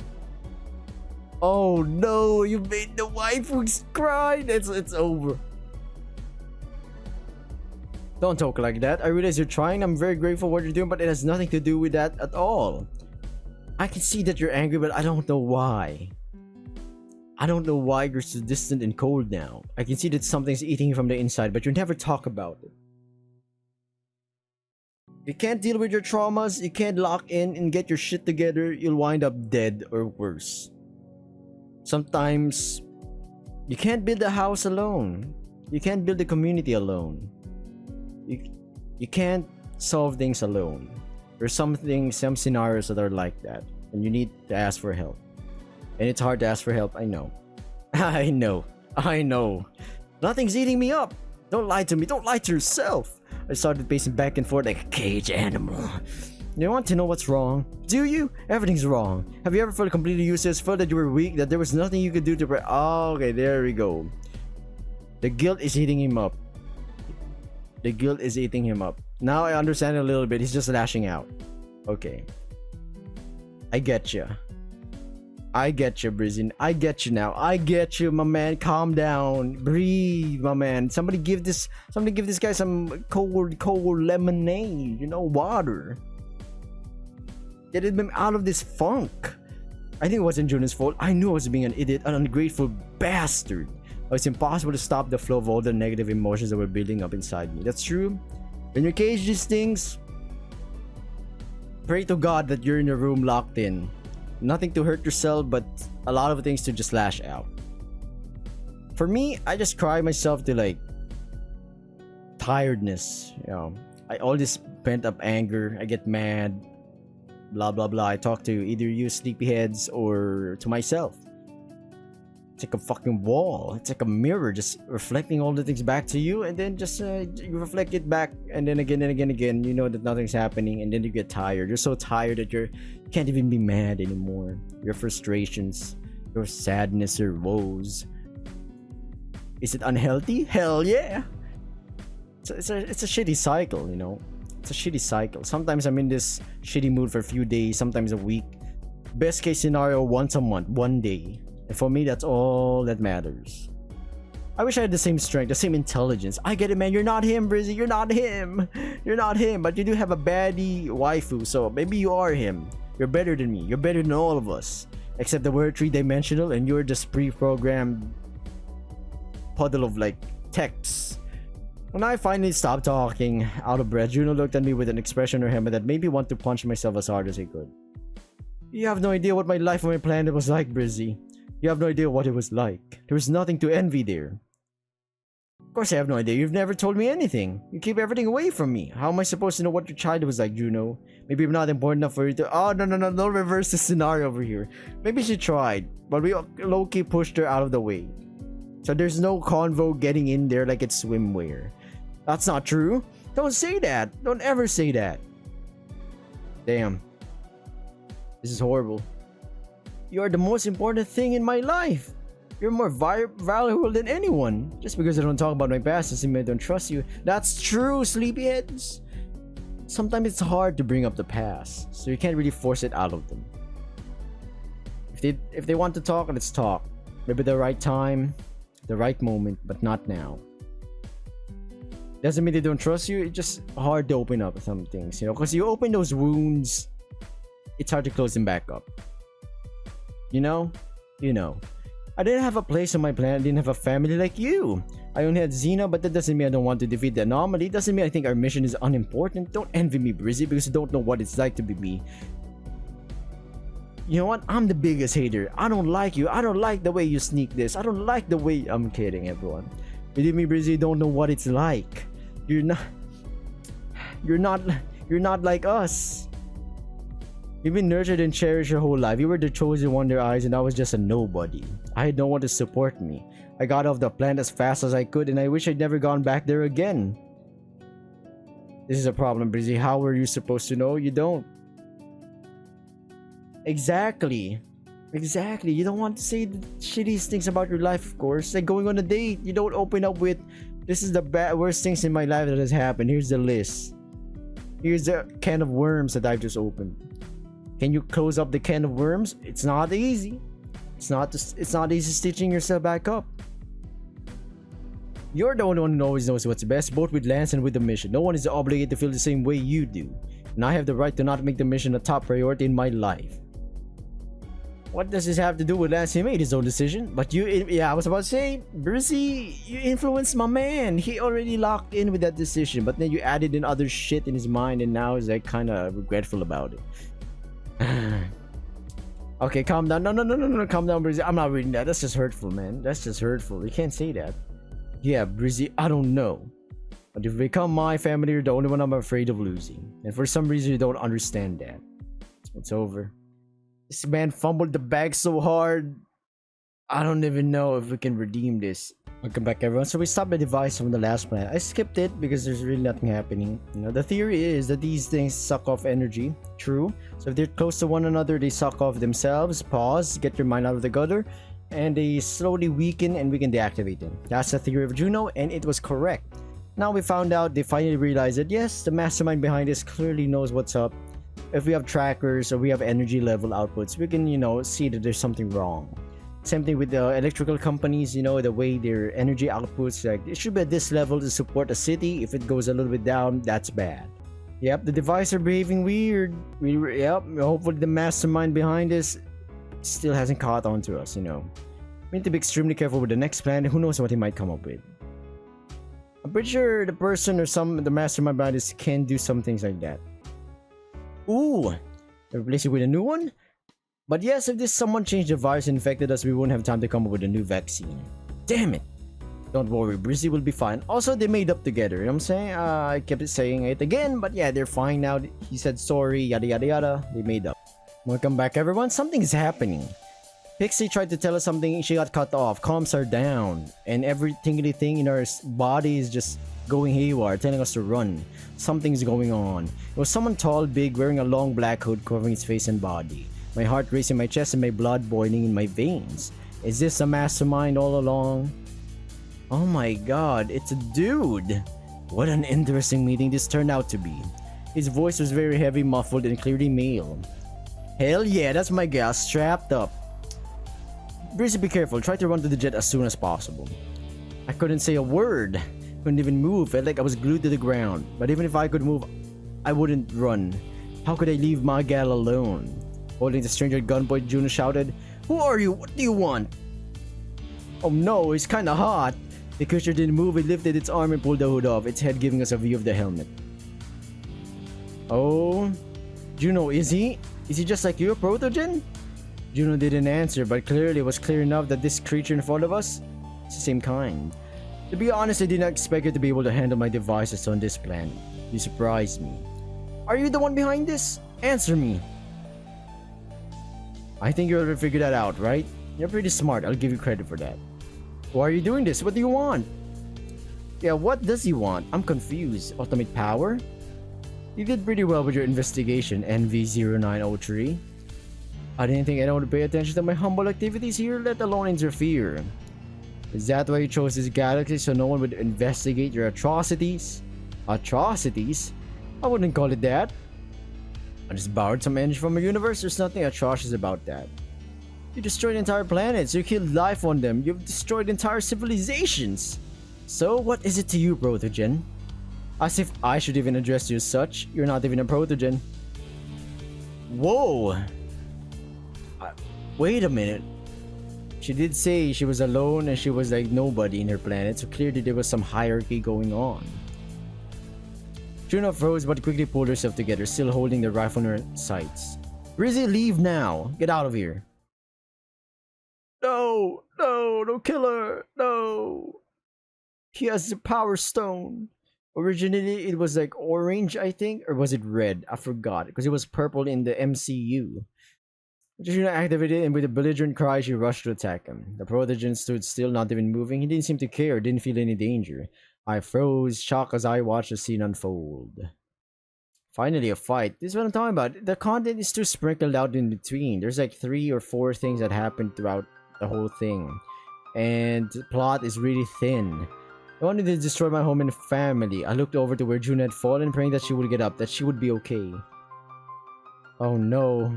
Oh no, you made the waifu cry. It's over. Don't talk like that. I realize you're trying. I'm very grateful for what you're doing, but it has nothing to do with that at all. I can see that you're angry, but I don't know why. I don't know why you're so distant and cold now. I can see that something's eating you from the inside, but you never talk about it. You can't deal with your traumas, you can't lock in and get your shit together, you'll wind up dead or worse. Sometimes, you can't build a house alone. You can't build a community alone. You can't solve things alone. There's some scenarios that are like that, and you need to ask for help. And it's hard to ask for help, I know. I know. Nothing's eating me up. Don't lie to me. Don't lie to yourself. I started pacing back and forth like a caged animal. You want to know what's wrong? Do you? Everything's wrong. Have you ever felt completely useless? Felt that you were weak? That there was nothing you could do to Oh, okay, there we go. The guilt is eating him up. The guilt is eating him up. Now I understand a little bit. He's just lashing out. Okay. I get you. I get you, Brizzy. I get you now. I get you, my man. Calm down. Breathe, my man. Somebody give this guy some cold lemonade. You know, water. Get him out of this funk. I think it wasn't Juno's fault. I knew I was being an idiot, an ungrateful bastard. It's impossible to stop the flow of all the negative emotions that were building up inside me. That's true. When you cage these things, pray to God that you're in a room locked in. Nothing to hurt yourself, but a lot of things to just lash out. For me, I just cry myself to like tiredness. You know, all this pent up anger. I get mad. Blah blah blah. I talk to either you sleepyheads or to myself. It's like a fucking wall. It's like a mirror, just reflecting all the things back to you, and then just you reflect it back, and then again and again. You know that nothing's happening, and then you get tired. You're so tired that you can't even be mad anymore. Your frustrations, your sadness, your woes. Is it unhealthy? Hell yeah. It's a shitty cycle, you know. It's a shitty cycle. Sometimes I'm in this shitty mood for a few days, sometimes a week. Best case scenario, once a month, one day. And for me, that's all that matters. I wish I had the same strength, the same intelligence. I get it, man. You're not him, Brizzy. You're not him. You're not him. But you do have a baddie waifu, so maybe you are him. You're better than me. You're better than all of us. Except that we're three-dimensional and you're just pre-programmed puddle of like text. When I finally stopped talking, out of breath, Juno looked at me with an expression on her helmet that made me want to punch myself as hard as I could. You have no idea what my life on my planet was like, Brizzy. You have no idea what it was like. There was nothing to envy there. Of course I have no idea. You've never told me anything. You keep everything away from me. How am I supposed to know what your childhood was like, Juno? Maybe I'm not important enough for you to... Oh, no, don't reverse the scenario over here. Maybe she tried, but we low-key pushed her out of the way. So there's no convo getting in there like it's swimwear. That's not true. Don't say that. Don't ever say that. Damn. This is horrible. You are the most important thing in my life. You're more valuable than anyone. Just because I don't talk about my past doesn't mean I don't trust you. That's true, sleepyheads. Sometimes it's hard to bring up the past, so you can't really force it out of them. If they want to talk, let's talk. Maybe the right time, the right moment, but not now. Doesn't mean they don't trust you. It's just hard to open up some things, you know, because you open those wounds, it's hard to close them back up. You know. I didn't have a place on my planet. I didn't have a family like you. I only had Xena, but that doesn't mean I don't want to defeat the anomaly. Doesn't mean I think our mission is unimportant. Don't envy me, Brizzy, because you don't know what it's like to be me. You know what? I'm the biggest hater. I don't like you. I don't like the way you sneak this. I don't like the way... I'm kidding, everyone. Believe me, Brizzy, you don't know what it's like. You're not like us. You've been nurtured and cherished your whole life. You were the chosen one in their eyes, and I was just a nobody. I had no one to support me. I got off the planet as fast as I could, and I wish I'd never gone back there again. This is a problem, Brizzy. How are you supposed to know? You don't. Exactly. You don't want to say the shittiest things about your life, of course. Like going on a date. You don't open up with, this is the worst things in my life that has happened. Here's the list. Here's the can of worms that I've just opened. Can you close up the can of worms? It's not easy. It's not easy stitching yourself back up. You're the only one who always knows what's best, both with Lance and with the mission. No one is obligated to feel the same way you do. And I have the right to not make the mission a top priority in my life. What does this have to do with Lance? He made his own decision. But I was about to say, Brizzy, you influenced my man. He already locked in with that decision. But then you added in other shit in his mind, and now he's like kind of regretful about it. Okay, calm down. No, calm down, Brizzy. I'm not reading that. That's just hurtful, man. That's just hurtful. You can't say that. Yeah, Brizzy, I don't know. But if you become my family, you're the only one I'm afraid of losing. And for some reason, you don't understand that. It's over. This man fumbled the bag so hard. I don't even know if we can redeem this. Welcome back, everyone. So we stopped the device from the last planet. I skipped it because there's really nothing happening. The theory is that these things suck off energy. True. So if they're close to one another, they suck off themselves. Pause. Get your mind out of the gutter. And they slowly weaken and we can deactivate them. That's the theory of Juno, and it was correct. Now we found out, they finally realized that yes, the mastermind behind this clearly knows what's up. If we have trackers or we have energy level outputs, we can, see that there's something wrong. Same thing with the electrical companies, the way their energy outputs, like it should be at this level to support a city. If it goes a little bit down, that's bad. Yep, the devices are behaving weird. Hopefully the mastermind behind this still hasn't caught on to us, We need to be extremely careful with the next plan. Who knows what he might come up with. I'm pretty sure the person or the mastermind behind this can do some things like that. Ooh, replace it with a new one? But yes, if this someone changed the virus and infected us, we won't have time to come up with a new vaccine. Damn it! Don't worry, Brizzy will be fine. Also, they made up together, you know what I'm saying? I kept saying it again, but yeah, they're fine now. He said sorry, yada yada yada. They made up. Welcome back, everyone. Something's happening. Pixie tried to tell us something, she got cut off. Comms are down, and every tingly thing in our body is just going haywire, telling us to run. Something's going on. It was someone tall, big, wearing a long black hood covering his face and body. My heart racing in my chest and my blood boiling in my veins. Is this a mastermind all along? Oh my god, it's a dude! What an interesting meeting this turned out to be. His voice was very heavy, muffled, and clearly male. Hell yeah, that's my gal, strapped up. Brizzy, be careful. Try to run to the jet as soon as possible. I couldn't say a word. Couldn't even move. Felt like I was glued to the ground. But even if I could move, I wouldn't run. How could I leave my gal alone? Holding the stranger at gunpoint, Juno shouted, "Who are you? What do you want?" Oh no, he's kinda hot. The creature didn't move. It lifted its arm and pulled the hood off, its head giving us a view of the helmet. Oh, Juno, is he? Is he just like you, Protogen? Juno didn't answer, but clearly it was clear enough that this creature in front of us is the same kind. To be honest, I did not expect it to be able to handle my devices on this planet. You surprised me. Are you the one behind this? Answer me. I think you already figured that out, right? You're pretty smart, I'll give you credit for that. Why are you doing this? What do you want? Yeah, what does he want? I'm confused. Ultimate power? You did pretty well with your investigation, NV0903. I didn't think anyone would pay attention to my humble activities here, let alone interfere. Is that why you chose this galaxy, so no one would investigate your atrocities? Atrocities? I wouldn't call it that. I just borrowed some energy from a universe, there's nothing atrocious about that. You destroyed entire planets, you killed life on them, you've destroyed entire civilizations. So what is it to you, Protogen? As if I should even address you as such, you're not even a Protogen. Whoa! Wait a minute. She did say she was alone and she was like nobody in her planet, so clearly there was some hierarchy going on. Juno froze but quickly pulled herself together, still holding the rifle in her sights. Brizzy, leave now! Get out of here! No! No! Don't kill her! No! He has the power stone. Originally it was like orange, I think, or was it red? I forgot, because it was purple in the MCU. Juno activated it, and with a belligerent cry, she rushed to attack him. The Protogen stood still, not even moving. He didn't seem to care, didn't feel any danger. I froze, shocked as I watched the scene unfold. Finally, a fight. This is what I'm talking about. The content is too sprinkled out in between. There's like 3 or 4 things that happened throughout the whole thing. And the plot is really thin. I wanted to destroy my home and family. I looked over to where Juno had fallen, praying that she would get up, that she would be okay. Oh no.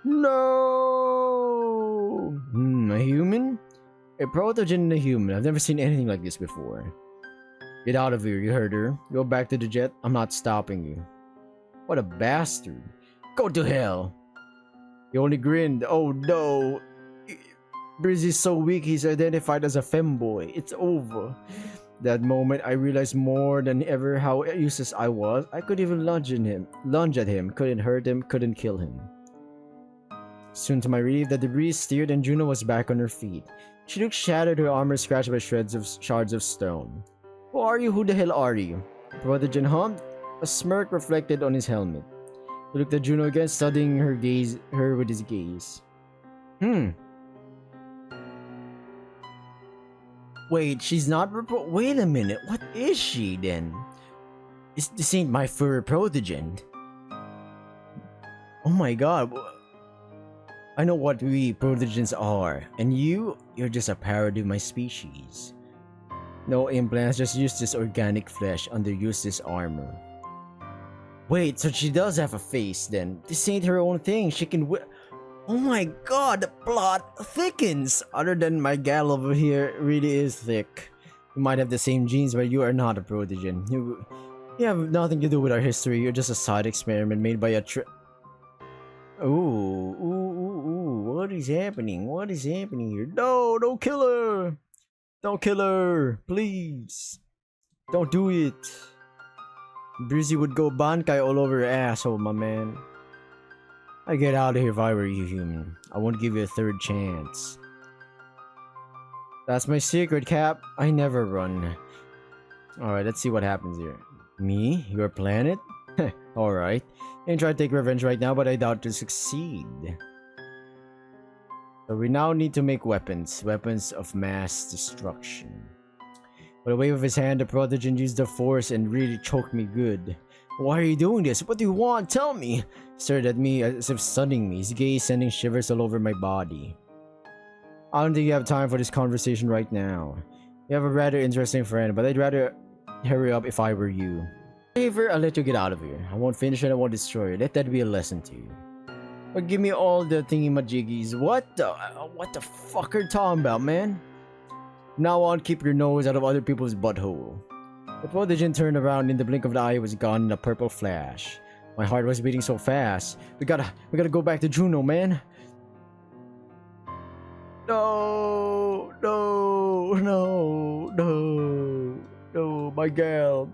No! A human? A Protogen and a human. I've never seen anything like this before. Get out of here, you heard her. Go back to the jet. I'm not stopping you. What a bastard. Go to hell. He only grinned. Oh no. Brizzy's so weak he's identified as a femboy. It's over. That moment I realized more than ever how useless I was. I couldn't even lunge at him. Couldn't hurt him, couldn't kill him. Soon to my relief, the debris steered and Juno was back on her feet. She looked shattered, her armor scratched by shards of stone. Who are you? Who the hell are you? Protogen hummed. A smirk reflected on his helmet. He looked at Juno again, studying her with his gaze. Wait, she's not wait a minute, what is she then? This ain't my Fur Protogen. Oh my god. I know what we Protogens are, and you're just a parody of my species. No implants, just use this organic flesh, underuse this armor. Wait, so she does have a face then. This ain't her own thing, she can oh my god, the plot thickens! Other than my gal over here really is thick. You might have the same genes, but you are not a Protogen. You have nothing to do with our history, you're just a side experiment made by a Ooh, what is happening? What is happening here? No, don't kill her! Don't kill her, please. Don't do it. Brizzy would go bankai all over her asshole, my man. I'd get out of here if I were you, human. I won't give you a third chance. That's my secret, Cap. I never run. Alright, let's see what happens here. Me? Your planet? Alright. I try to take revenge right now, but I doubt to succeed. So we now need to make weapons. Weapons of mass destruction. With a wave of his hand, the Protogen used the force and really choked me good. Why are you doing this? What do you want? Tell me! He stared at me as if stunning me, his gaze sending shivers all over my body. I don't think you have time for this conversation right now. You have a rather interesting friend, but I'd rather hurry up if I were you. Favor, I'll let you get out of here. I won't finish it, I won't destroy it. Let that be a lesson to you. But give me all the thingy-majiggies. What the fuck are you talking about, man? Now on, keep your nose out of other people's butthole. The Protogen turned around in the blink of the eye, was gone in a purple flash. My heart was beating so fast. We gotta go back to Juno, man. No, my gal.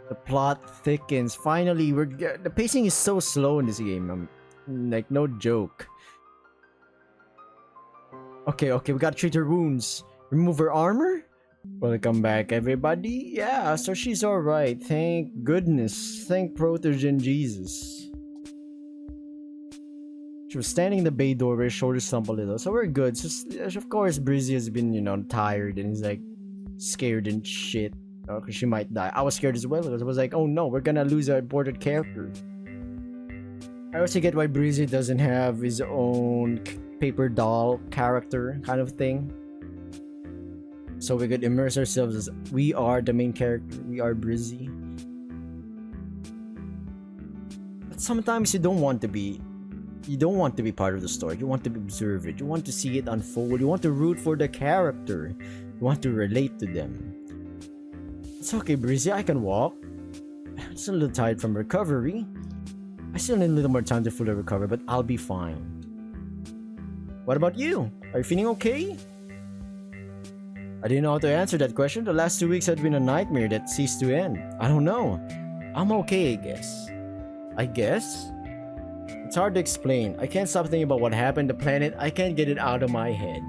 The plot thickens. Finally, the pacing is so slow in this game. Like, no joke. Okay, we gotta treat her wounds. Remove her armor? Welcome back, everybody. Yeah, so she's alright. Thank goodness. Thank Protogen Jesus. She was standing in the bay doorway, shoulders stump a little. So we're good. So, of course, Brizzy has been, tired and is like scared and shit. Because she might die. I was scared as well because I was like, oh no, we're gonna lose our important character. I also get why Brizzy doesn't have his own paper doll character kind of thing. So we could immerse ourselves as we are the main character. We are Brizzy. But sometimes you don't want to be part of the story. You want to observe it. You want to see it unfold. You want to root for the character. You want to relate to them. It's okay, Brizzy, I can walk. I'm still a little tired from recovery. I still need a little more time to fully recover, but I'll be fine. What about you? Are you feeling okay? I didn't know how to answer that question. The last 2 weeks had been a nightmare that ceased to end. I don't know. I'm okay, I guess. I guess? It's hard to explain. I can't stop thinking about what happened to the planet. I can't get it out of my head.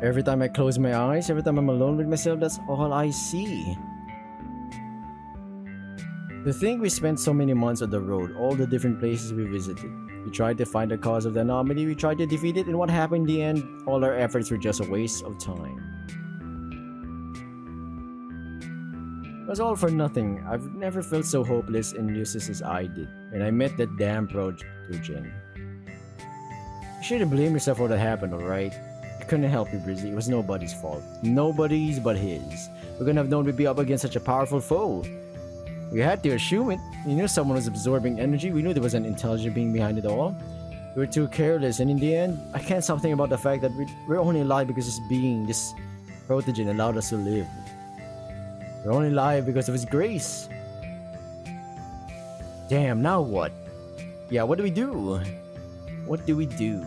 Every time I close my eyes, every time I'm alone with myself, that's all I see. To think we spent so many months on the road, all the different places we visited. We tried to find the cause of the anomaly, we tried to defeat it, and what happened in the end, all our efforts were just a waste of time. It was all for nothing. I've never felt so hopeless and useless as I did when I met that damn Protogen. You shouldn't blame yourself for what happened, alright? I couldn't help you, Brizzy. It was nobody's fault. Nobody's but his. We couldn't have known we'd be up against such a powerful foe. We had to assume it. We knew someone was absorbing energy. We knew there was an intelligent being behind it all. We were too careless, and in the end, I can't stop thinking about the fact that we're only alive because this Protogen allowed us to live. We're only alive because of his grace. Damn, now what? Yeah, what do we do? What do we do?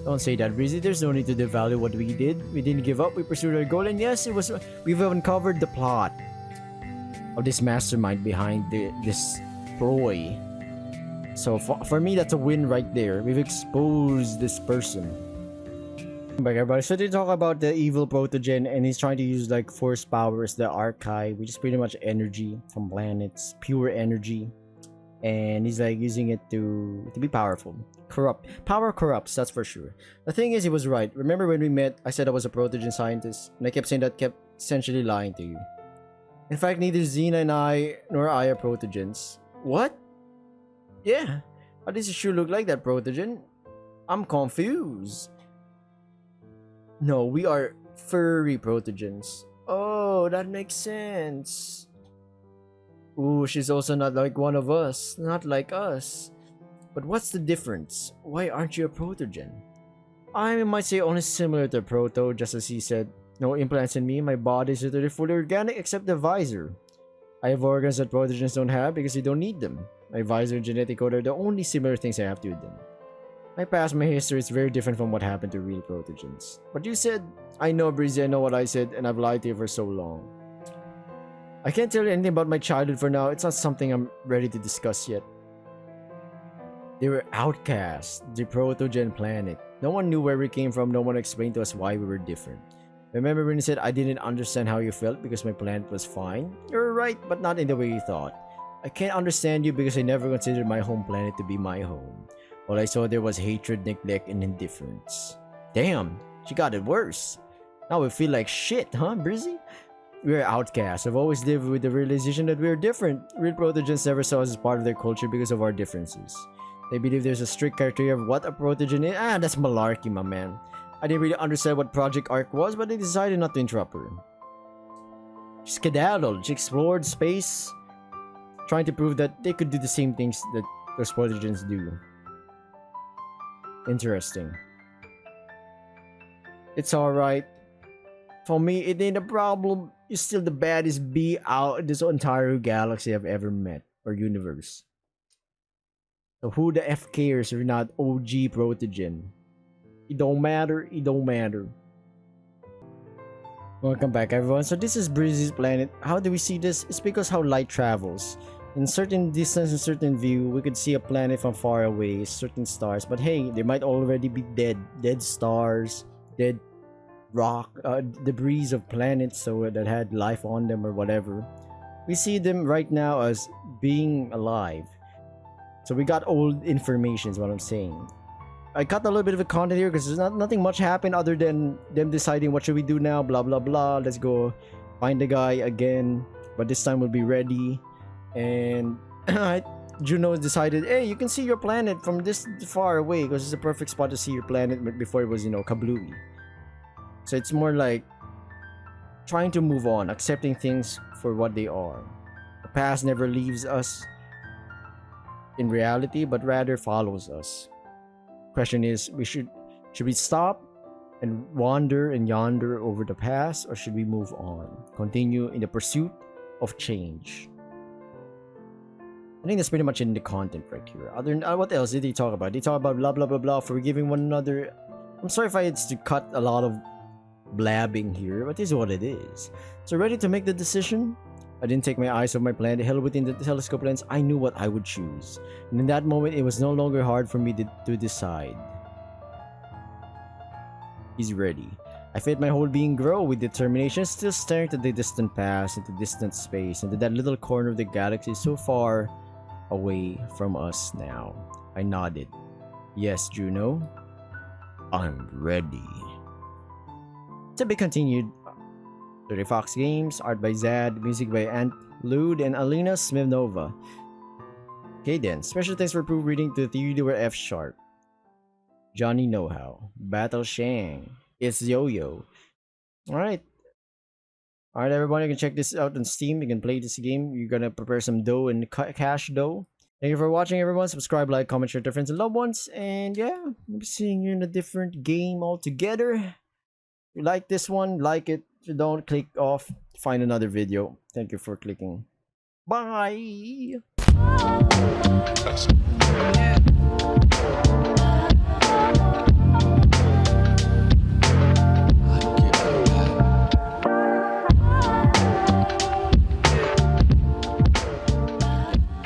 Don't say that, Brizzy. There's no need to devalue what we did. We didn't give up. We pursued our goal, and yes, we've uncovered the plot. of this mastermind behind this ploy. So for me, that's a win right there. We've exposed this person. Back everybody. So they talk about the evil Protogen, and he's trying to use like force powers, the archive, which is pretty much energy from planets, pure energy, and he's like using it to be powerful. Power corrupts, that's for sure. The thing is, he was right. Remember when we met, I said I was a Protogen scientist, and I kept saying that, kept essentially lying to you. In fact, neither Xena and I nor I are Protogens. What? Yeah. How does it sure look like that, Protogen? I'm confused. No, we are furry Protogens. Oh, that makes sense. Ooh, she's also not like one of us. Not like us. But what's the difference? Why aren't you a Protogen? I might say only similar to Proto, just as he said. No implants in me, my body is literally fully organic except the visor. I have organs that Protogens don't have because they don't need them. My visor and genetic code are the only similar things I have to them. My past, my history is very different from what happened to real Protogens. But you said, I know Breezy, I know what I said, and I've lied to you for so long. I can't tell you anything about my childhood for now, it's not something I'm ready to discuss yet. They were outcasts, the Protogen planet. No one knew where we came from, no one explained to us why we were different. Remember when you said I didn't understand how you felt because my planet was fine? You're right, but not in the way you thought. I can't understand you because I never considered my home planet to be my home. All I saw there was hatred, neglect, and indifference. Damn, she got it worse. Now we feel like shit, huh, Brizzy? We're outcasts. I've always lived with the realization that we're different. Real Protogens never saw us as part of their culture because of our differences. They believe there's a strict criteria of what a Protogen is. Ah, that's malarkey, my man. I didn't really understand what Project Arc was, but they decided not to interrupt her. She skedaddled. She explored space, trying to prove that they could do the same things that those Protogens do. Interesting. It's alright. For me, it ain't a problem. You're still the baddest bee out in this entire galaxy I've ever met. Or universe. So who the F cares if you're not OG Protogen? It don't matter. It don't matter. Welcome back, everyone. So this is Breezy's planet. How do we see this? It's because how light travels. In certain distance and certain view, we could see a planet from far away, certain stars. But hey, they might already be dead. Dead stars, dead rock, debris of planets so that had life on them or whatever. We see them right now as being alive. So we got old information is what I'm saying. I cut a little bit of a content here because there's nothing much happened other than them deciding what should we do now, blah blah blah. Let's go find the guy again, but this time we'll be ready. And Juno decided, hey, you can see your planet from this far away because it's a perfect spot to see your planet before it was, you know, kablooey. So it's more like trying to move on, accepting things for what they are. The past never leaves us in reality, but rather follows us. Question is, should we stop and wander and yonder over the past, or should we move on, continue in the pursuit of change? I think that's pretty much in the content right here. Other than, what else did they talk about? They talk about blah blah blah blah, forgiving one another. I'm sorry if I had to cut a lot of blabbing here, but this is what it is. So ready to make the decision? I didn't take my eyes off my planet, held within the telescope lens. I knew what I would choose. And in that moment, it was no longer hard for me to decide. He's ready. I felt my whole being grow with determination, still staring to the distant past, into distant space, into that little corner of the galaxy so far away from us now. I nodded. Yes, Juno. I'm ready. To be continued. 30 Fox Games, art by Zad, music by Ant Lude and Alina Smirnova. Okay then, special thanks for proofreading to Theodore F. Sharp. Johnny Know-How. Battle Shang. It's Yo-Yo. Alright. Alright everyone, you can check this out on Steam. You can play this game. You're gonna prepare some dough and cash dough. Thank you for watching everyone. Subscribe, like, comment, share to friends and loved ones. And yeah, we'll be seeing you in a different game altogether. If you like this one, like it. If you don't, click off. Find another video. Thank you for clicking. Bye!